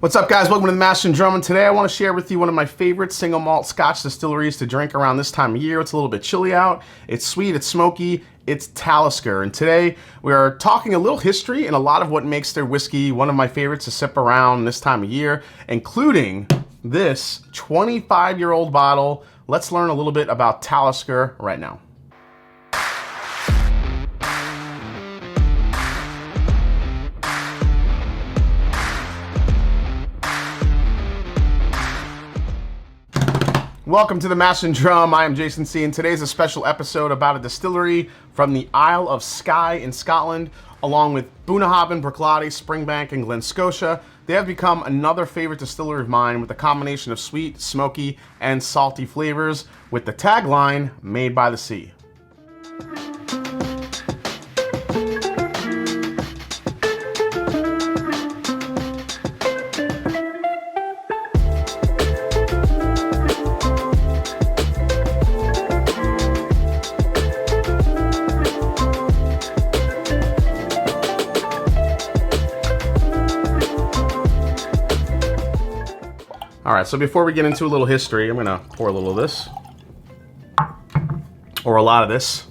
What's up, guys? Welcome to the Master and Drum, and today I want to share with you one of my favorite single malt Scotch distilleries to drink around this time of year. It's a little bit chilly out, it's sweet, it's smoky, it's Talisker. And today we are talking a little history and a lot of what makes their whiskey one of my favorites to sip around this time of year, including this 25-year-old bottle. Let's learn a little bit about Talisker right now. Welcome to the Mash and Drum. I am Jason C, and today's a special episode about a distillery from the Isle of Skye in Scotland, along with Bunnahabhain, Bruichladdich, Springbank, and Glen Scotia. They have become another favorite distillery of mine with a combination of sweet, smoky, and salty flavors with the tagline, Made by the Sea. All right, so before we get into a little history, I'm gonna pour a little of this, or a lot of this.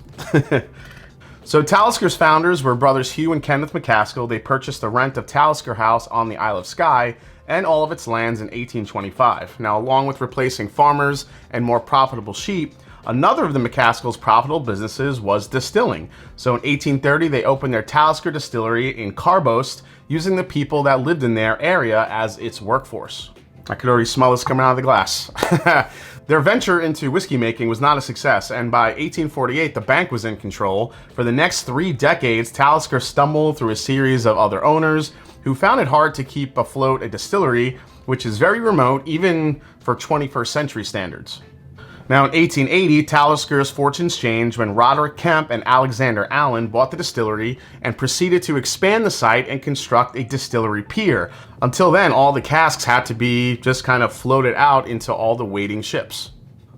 So Talisker's founders were brothers Hugh and Kenneth McCaskill. They purchased the rent of Talisker House on the Isle of Skye and all of its lands in 1825. Now, along with replacing farmers and more profitable sheep, another of the McCaskill's profitable businesses was distilling. So in 1830, they opened their Talisker distillery in Carbost, using the people that lived in their area as its workforce. I could already smell this coming out of the glass. Their venture into whiskey making was not a success, and by 1848, the bank was in control. For the next 3 decades, Talisker stumbled through a series of other owners who found it hard to keep afloat a distillery, which is very remote, even for 21st century standards. Now, in 1880, Talisker's fortunes changed when Roderick Kemp and Alexander Allen bought the distillery and proceeded to expand the site and construct a distillery pier. Until then, all the casks had to be just kind of floated out into all the waiting ships.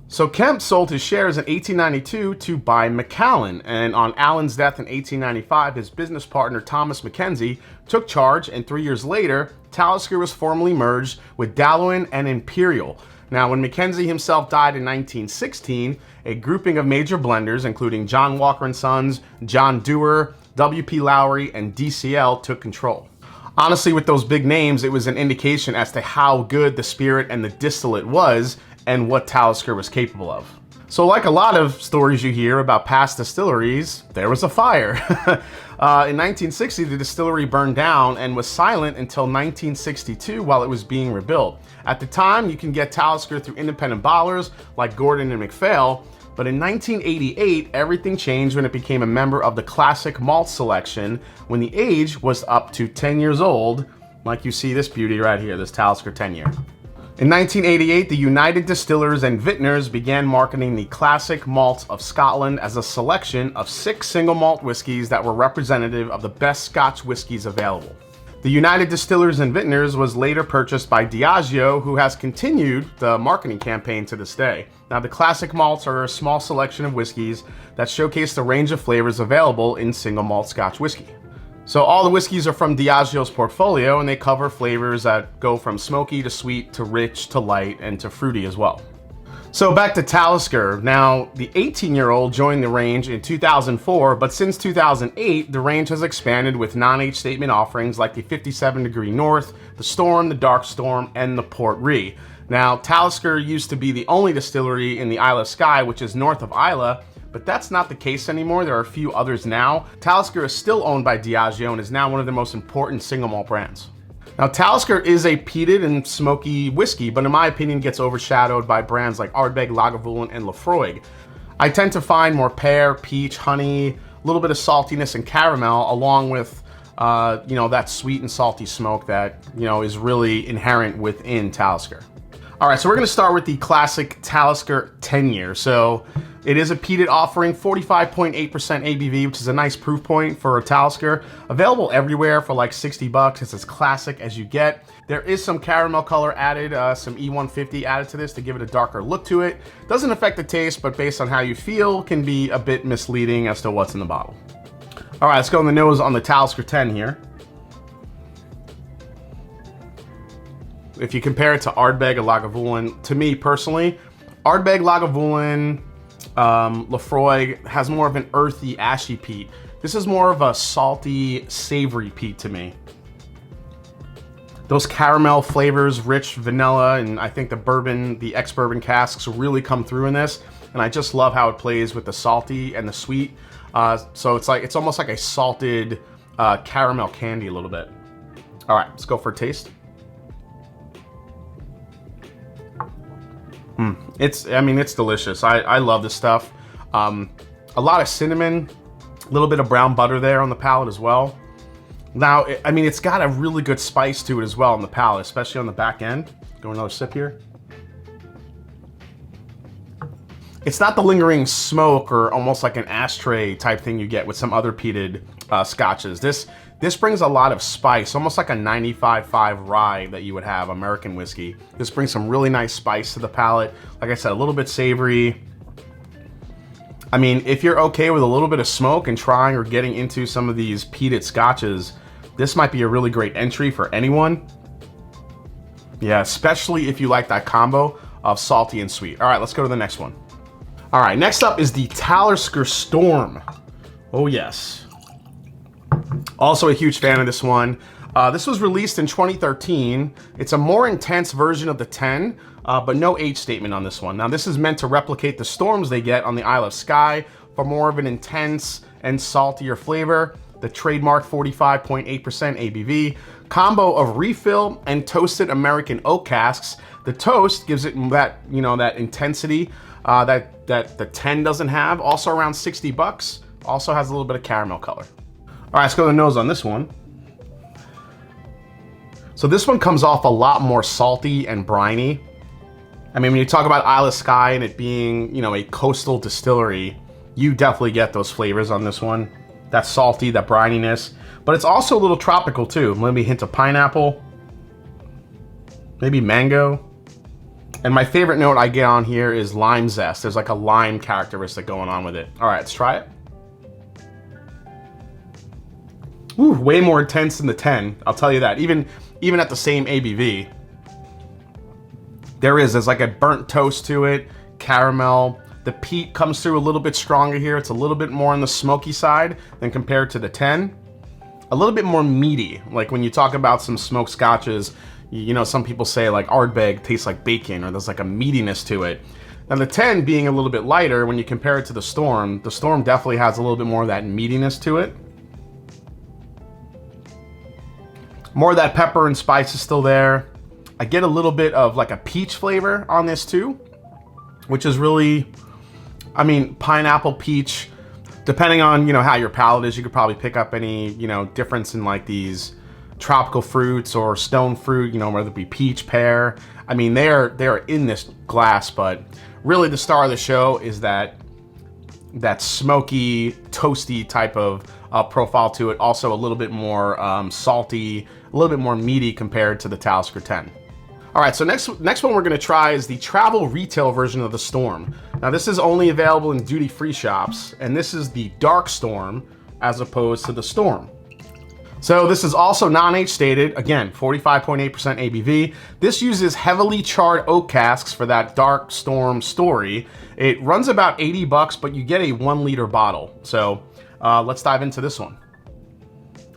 So Kemp sold his shares in 1892 to buy Macallan, and on Allen's death in 1895, his business partner Thomas Mackenzie took charge, and 3 years later, Talisker was formally merged with Dallowin and Imperial. Now, when Mackenzie himself died in 1916, a grouping of major blenders, including John Walker & Sons, John Dewar, W.P. Lowry, and DCL took control. Honestly, with those big names, it was an indication as to how good the spirit and the distillate was and what Talisker was capable of. So like a lot of stories you hear about past distilleries, there was a fire. In 1960, the distillery burned down and was silent until 1962 while it was being rebuilt. At the time, you can get Talisker through independent bottlers like Gordon and MacPhail, but in 1988, everything changed when it became a member of the Classic Malt Selection, when the age was up to 10 years old, like you see this beauty right here, this Talisker 10-year. In 1988, the United Distillers and Vintners began marketing the Classic Malts of Scotland as a selection of 6 single malt whiskies that were representative of the best Scotch whiskies available. The United Distillers and Vintners was later purchased by Diageo, who has continued the marketing campaign to this day. Now, the Classic Malts are a small selection of whiskeys that showcase the range of flavors available in single malt Scotch whiskey. So all the whiskeys are from Diageo's portfolio, and they cover flavors that go from smoky to sweet to rich to light and to fruity as well. So back to Talisker. Now, the 18-year-old joined the range in 2004, but since 2008, the range has expanded with non-age statement offerings like the 57 Degree North, the Storm, the Dark Storm, and the Port Ree. Now, Talisker used to be the only distillery in the Isle of Skye, which is north of Islay, but that's not the case anymore. There are a few others now. Talisker is still owned by Diageo and is now one of the most important single malt brands. Now, Talisker is a peated and smoky whiskey, but in my opinion gets overshadowed by brands like Ardbeg, Lagavulin, and Laphroaig. I tend to find more pear, peach, honey, a little bit of saltiness and caramel, along with that sweet and salty smoke that is really inherent within Talisker. All right, so we're gonna start with the classic Talisker 10-year. So it is a peated offering, 45.8% ABV, which is a nice proof point for a Talisker. Available everywhere for like 60 bucks. It's as classic as you get. There is some caramel color added, some E150 added to this to give it a darker look to it. Doesn't affect the taste, but based on how you feel, can be a bit misleading as to what's in the bottle. All right, let's go on the nose on the Talisker 10 here. If you compare it to Ardbeg or Lagavulin, to me personally, Ardbeg, Lagavulin, Lefroy has more of an earthy, ashy peat. This is more of a salty, savory peat to me. Those caramel flavors, rich vanilla, and I think the bourbon, the ex-bourbon casks really come through in this. And I just love how it plays with the salty and the sweet. So it's almost like a salted caramel candy a little bit. All right, let's go for a taste. It's delicious. I love this stuff. A lot of cinnamon, a little bit of brown butter there on the palate as well. Now, it's got a really good spice to it as well on the palate, especially on the back end. Go another sip here. It's not the lingering smoke or almost like an ashtray type thing you get with some other peated scotches. This brings a lot of spice, almost like a 95.5 rye that you would have, American whiskey. This brings some really nice spice to the palate. Like I said, a little bit savory. If you're okay with a little bit of smoke and trying or getting into some of these peated scotches, this might be a really great entry for anyone. Yeah, especially if you like that combo of salty and sweet. All right, let's go to the next one. All right, next up is the Talisker Storm. Oh yes. Also a huge fan of this one. This was released in 2013. It's a more intense version of the 10, but no age statement on this one. Now this is meant to replicate the storms they get on the Isle of Skye for more of an intense and saltier flavor. The trademark 45.8% ABV. Combo of refill and toasted American oak casks. The toast gives it that, that intensity that the 10 doesn't have. Also around 60 bucks. Also has a little bit of caramel color. All right, let's go to the nose on this one. So this one comes off a lot more salty and briny. When you talk about Isle of Skye and it being, a coastal distillery, you definitely get those flavors on this one. That salty, that brininess. But it's also a little tropical too. Maybe a hint of pineapple. Maybe mango. And my favorite note I get on here is lime zest. There's like a lime characteristic going on with it. All right, let's try it. Ooh, way more intense than the 10, I'll tell you that. Even at the same ABV, there's like a burnt toast to it, caramel. The peat comes through a little bit stronger here. It's a little bit more on the smoky side than compared to the 10. A little bit more meaty. Like when you talk about some smoked scotches, some people say like Ardbeg tastes like bacon, or there's like a meatiness to it. Now the 10 being a little bit lighter, when you compare it to the Storm definitely has a little bit more of that meatiness to it. More of that pepper and spice is still there. I get a little bit of like a peach flavor on this too, which is really, pineapple, peach. Depending on, how your palate is, you could probably pick up any, difference in like these tropical fruits or stone fruit, whether it be peach, pear. They're in this glass, but really the star of the show is that smoky, toasty type of profile to it. Also a little bit more salty, a little bit more meaty compared to the Talisker 10. All right, so next one we're gonna try is the travel retail version of the Storm. Now this is only available in duty-free shops, and this is the Dark Storm as opposed to the Storm. So this is also non-age stated, again, 45.8% ABV. This uses heavily charred oak casks for that Dark Storm story. It runs about 80 bucks, but you get a 1 liter bottle. So let's dive into this one.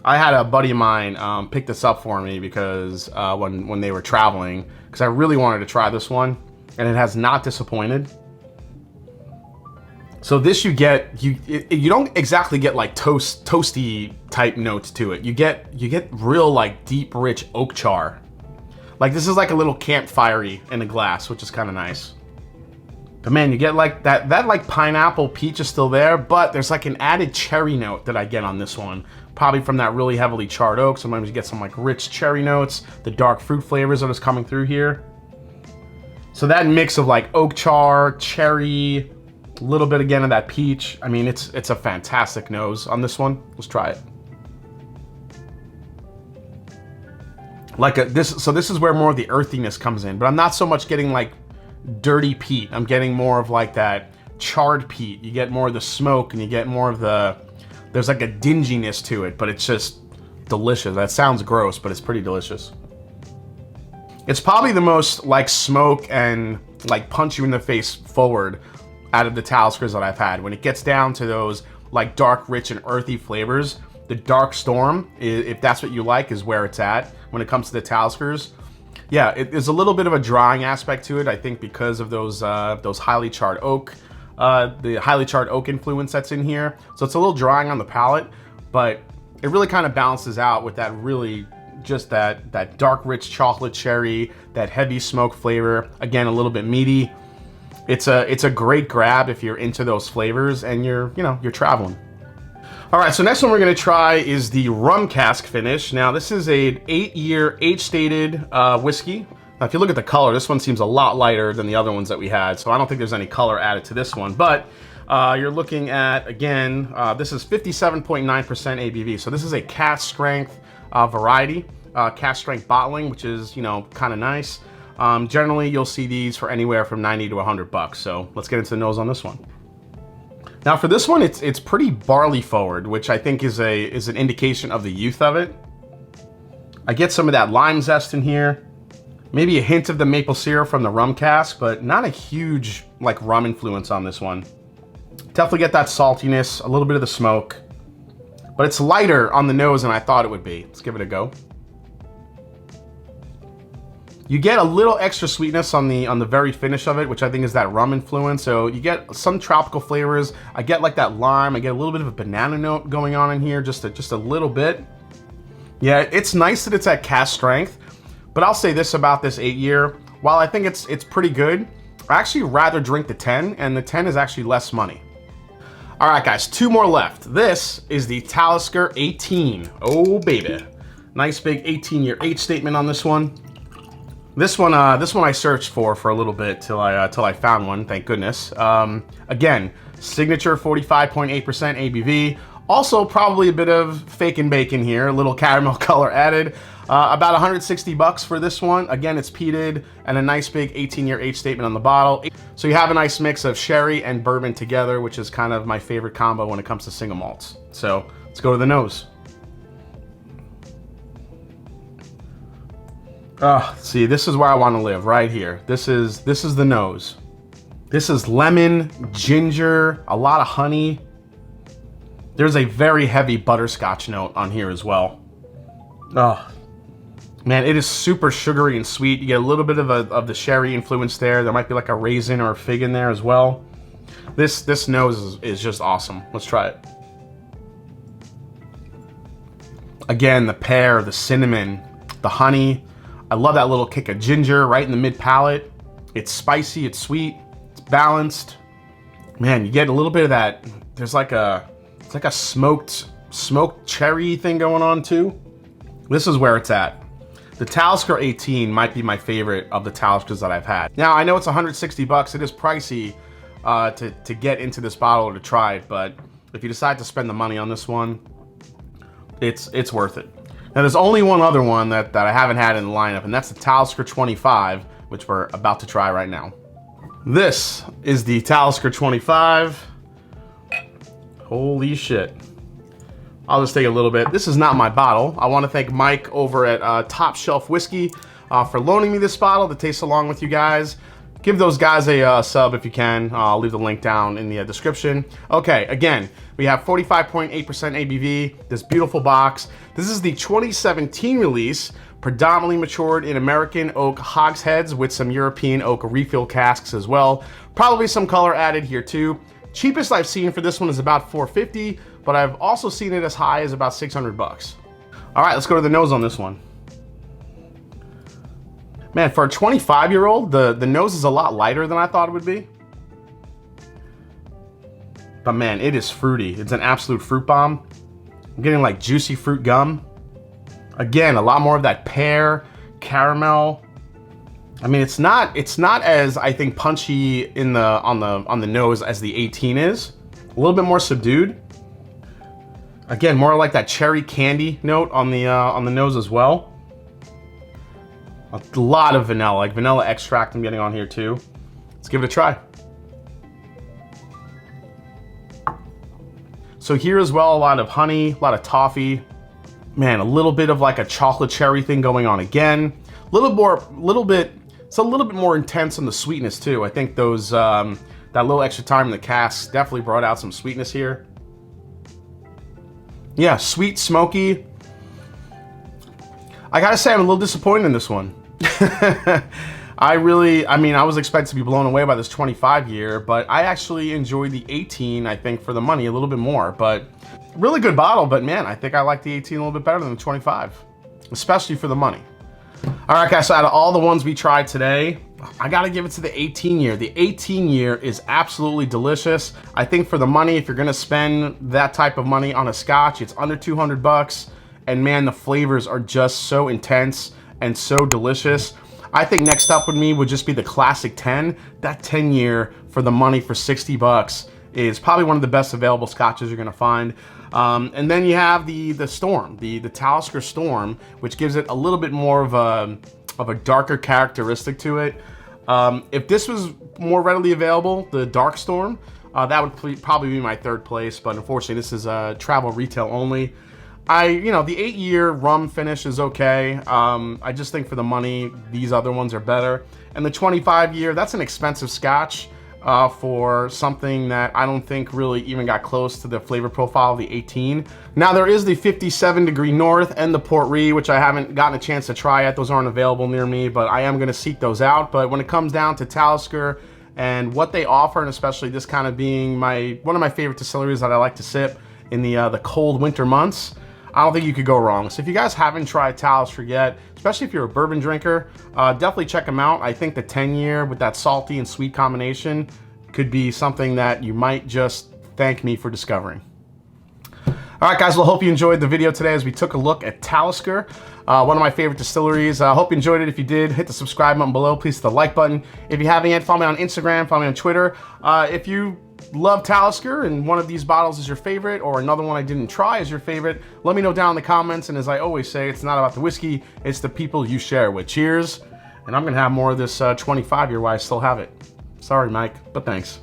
I had a buddy of mine pick this up for me because when they were traveling, because I really wanted to try this one, and it has not disappointed. So this you don't exactly get like toasty type notes to it. You get real like deep rich oak char. Like this is like a little campfirey in a glass, which is kind of nice. But man, you get like that like pineapple peach is still there, but there's like an added cherry note that I get on this one. Probably from that really heavily charred oak. Sometimes you get some like rich cherry notes, the dark fruit flavors that is coming through here. So that mix of like oak char, cherry, a little bit again of that peach. It's a fantastic nose on this one. Let's try it. This is where more of the earthiness comes in, but I'm not so much getting like dirty peat. I'm getting more of like that charred peat. You get more of the smoke, and you get more of there's like a dinginess to it, but it's just delicious. That sounds gross, but it's pretty delicious. It's probably the most like smoke and like punch you in the face forward out of the Taliskers that I've had. When it gets down to those like dark, rich, and earthy flavors, the Dark Storm, if that's what you like, is where it's at when it comes to the Taliskers. Yeah, there's a little bit of a drying aspect to it, I think, because of those highly charred oak, the highly charred oak influence that's in here. So it's a little drying on the palate, but it really kind of balances out with that really just that dark, rich chocolate cherry, that heavy smoke flavor. Again, a little bit meaty. It's a great grab if you're into those flavors and you're traveling. All right, so next one we're gonna try is the rum cask finish. Now this is an 8-year age-stated whiskey. Now if you look at the color, this one seems a lot lighter than the other ones that we had, so I don't think there's any color added to this one, but you're looking at, again, this is 57.9% ABV, so this is a cask strength variety, cask strength bottling, which is, kind of nice. Generally, you'll see these for anywhere from 90 to 100 bucks. So let's get into the nose on this one. Now for this one, it's pretty barley forward, which I think is an indication of the youth of it. I get some of that lime zest in here, maybe a hint of the maple syrup from the rum cask, but not a huge like rum influence on this one. Definitely get that saltiness, a little bit of the smoke, but it's lighter on the nose than I thought it would be. Let's give it a go. You get a little extra sweetness on the very finish of it, which I think is that rum influence. So you get some tropical flavors. I get like that lime. I get a little bit of a banana note going on in here, just a little bit. Yeah, it's nice that it's at cask strength, but I'll say this about this 8-year. While I think it's pretty good, I actually rather drink the 10, and the 10 is actually less money. All right, guys, 2 more left. This is the Talisker 18. Oh, baby. Nice big 18-year age statement on this one. This one I searched for a little bit till I found one. Thank goodness. Again, signature 45.8% ABV. Also, probably a bit of fake and bacon here. A little caramel color added. About 160 bucks for this one. Again, it's peated and a nice big 18-year age statement on the bottle. So you have a nice mix of sherry and bourbon together, which is kind of my favorite combo when it comes to single malts. So let's go to the nose. See, this is where I want to live, right here. This is the nose. This is lemon, ginger, a lot of honey. There's a very heavy butterscotch note on here as well. Oh, man, it is super sugary and sweet. You get a little bit of the sherry influence there. There might be like a raisin or a fig in there as well. This nose is just awesome. Let's try it. Again, the pear, the cinnamon, the honey. I love that little kick of ginger right in the mid palate. It's spicy, it's sweet, it's balanced. Man, you get a little bit of that. There's like it's like a smoked cherry thing going on too. This is where it's at. The Talisker 18 might be my favorite of the Taliskers that I've had. Now I know it's 160 bucks. It is pricey to get into this bottle or to try it, but if you decide to spend the money on this one, it's worth it. Now, there's only one other one that I haven't had in the lineup, and that's the Talisker 25, which we're about to try right now. This is the Talisker 25. Holy shit. I'll just take a little bit. This is not my bottle. I want to thank Mike over at Top Shelf Whiskey for loaning me this bottle to taste along with you guys. Give those guys a sub if you can. I'll leave the link down in the description. Okay, again, we have 45.8% ABV, this beautiful box. This is the 2017 release, predominantly matured in American oak hogsheads with some European oak refill casks as well. Probably some color added here too. Cheapest I've seen for this one is about $450, but I've also seen it as high as about 600 bucks. All right, let's go to the nose on this one. Man, for a 25-year-old, the nose is a lot lighter than I thought it would be. But man, it is fruity. It's an absolute fruit bomb. I'm getting like juicy fruit gum. Again, a lot more of that pear, caramel. I mean, it's not as, I think, punchy on the nose as the 18 is. A little bit more subdued. Again, more like that cherry candy note on the nose as well. A lot of vanilla, like vanilla extract I'm getting on here too. Let's give it a try. So here as well, a lot of honey, a lot of toffee. Man, a little bit of like a chocolate cherry thing going on again. It's a little bit more intense on the sweetness too. I think those that little extra time in the casks definitely brought out some sweetness here. Yeah, sweet, smoky. I gotta say, I'm a little disappointed in this one. I mean, I was expected to be blown away by this 25 year, but I actually enjoyed the 18, I think, for the money a little bit more. But really good bottle, but man, I think I like the 18 a little bit better than the 25, especially for the money. All right, guys, so out of all the ones we tried today, I gotta give it to the 18 year. The 18 year is absolutely delicious. I think for the money, if you're gonna spend that type of money on a Scotch, it's under 200 bucks. And man, the flavors are just so intense and so delicious. I think next up with me would just be the classic 10. That 10 year for the money for 60 bucks is probably one of the best available Scotches you're gonna find. And then you have the Storm, the Talisker Storm, which gives it a little bit more of a darker characteristic to it. If this was more readily available, the Dark Storm, that would probably be my third place, but unfortunately this is travel retail only. The 8 year rum finish is okay. I just think for the money, these other ones are better. And the 25 year, that's an expensive Scotch for something that I don't think really even got close to the flavor profile of the 18. Now there is the 57 degree North and the Port Ree, which I haven't gotten a chance to try yet. Those aren't available near me, but I am gonna seek those out. But when it comes down to Talisker and what they offer, and especially this kind of being one of my favorite distilleries that I like to sip in the cold winter months, I don't think you could go wrong. So if you guys haven't tried Talisker yet, especially if you're a bourbon drinker, definitely check them out. I think the 10 year with that salty and sweet combination could be something that you might just thank me for discovering. All right, guys, well, hope you enjoyed the video today as we took a look at Talisker, one of my favorite distilleries. I hope you enjoyed it. If you did, hit the subscribe button below. Please hit the like button. If you haven't yet, follow me on Instagram, follow me on Twitter. If you love Talisker and one of these bottles is your favorite, or another one I didn't try is your favorite, let me know down in the comments. And as I always say, it's not about the whiskey, it's the people you share with. Cheers. And I'm gonna have more of this 25 year while I still have it. Sorry, Mike, but thanks.